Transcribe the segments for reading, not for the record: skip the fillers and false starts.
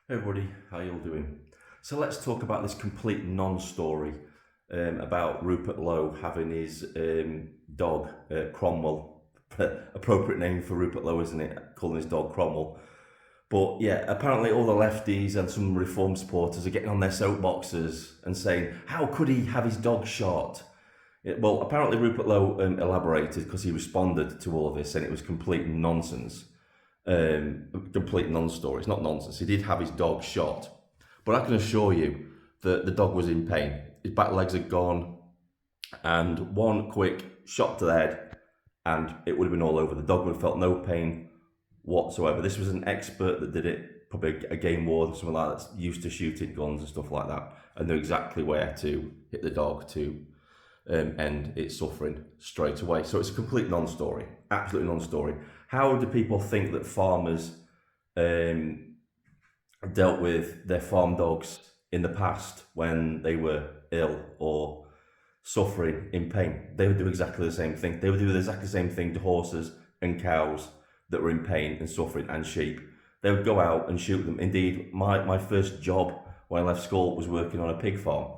Hey everybody, how you all doing? So let's talk about this complete non-story about Rupert Lowe having his dog, Cromwell. Appropriate name for Rupert Lowe, isn't it? Calling his dog Cromwell. But yeah, apparently all the lefties and some Reform supporters are getting on their soapboxes and saying, how could he have his dog shot? Well, apparently Rupert Lowe elaborated because he responded to all of this and it was complete nonsense. Complete non-story. It's not nonsense. He did have his dog shot, but I can assure you that the dog was in pain. His back legs had gone, and one quick shot to the head, and it would have been all over. The dog would have felt no pain whatsoever. This was an expert that did it, probably a game warden, something like that, that's used to shooting guns and stuff like that, and knew exactly where to hit the dog to end its suffering straight away. So it's a complete non-story, absolutely non-story. How do people think that farmers dealt with their farm dogs in the past when they were ill or suffering in pain? They would do exactly the same thing. They would do exactly the same thing to horses and cows that were in pain and suffering, and sheep. They would go out and shoot them. Indeed, my first job when I left school was working on a pig farm.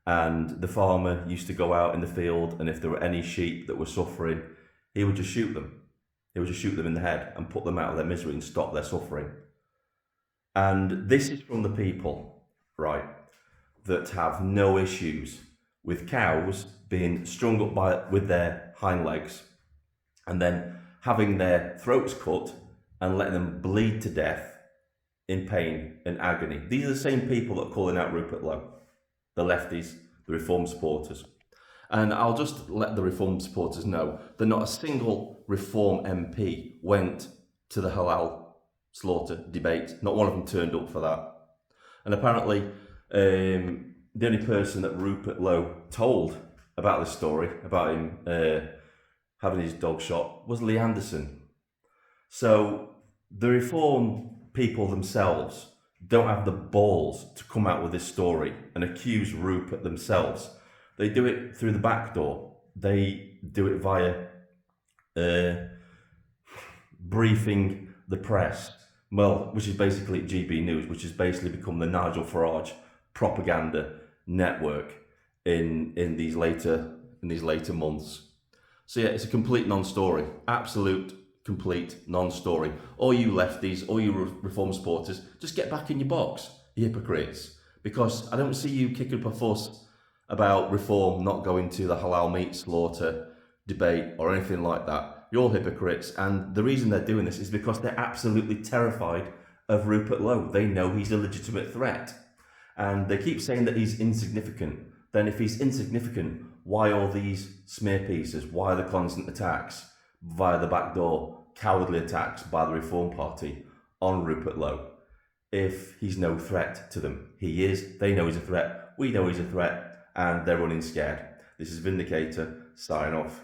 And the farmer used to go out in the field, and if there were any sheep that were suffering, he would just shoot them. He would just shoot them in the head and put them out of their misery and stop their suffering. And this is from the people, right, that have no issues with cows being strung up with their hind legs and then having their throats cut and letting them bleed to death in pain and agony. These are the same people that are calling out Rupert Lowe. The lefties, the Reform supporters. And I'll just let the Reform supporters know that not a single Reform MP went to the halal slaughter debate. Not one of them turned up for that. And apparently, the only person that Rupert Lowe told about this story, about him having his dog shot, was Lee Anderson. So the Reform people themselves don't have the balls to come out with this story and accuse Rupert themselves. They do it through the back door. They do it via briefing the press, well, which is basically GB News, which has basically become the Nigel Farage propaganda network in these later months. So yeah, it's a complete non-story, absolute complete non-story. All you lefties, all you Reform supporters, just get back in your box, you hypocrites, because I don't see you kicking up a fuss about Reform not going to the halal meat slaughter debate or anything like that. You're all hypocrites, and the reason they're doing this is because they're absolutely terrified of Rupert Lowe. They know he's a legitimate threat, and they keep saying that he's insignificant. Then if he's insignificant, why all these smear pieces? Why the constant attacks via the back door, cowardly attacks by the Reform Party on Rupert Lowe? If he's no threat to them. He is. They know he's a threat. We know he's a threat, and they're running scared. This is Vindicator, sign off.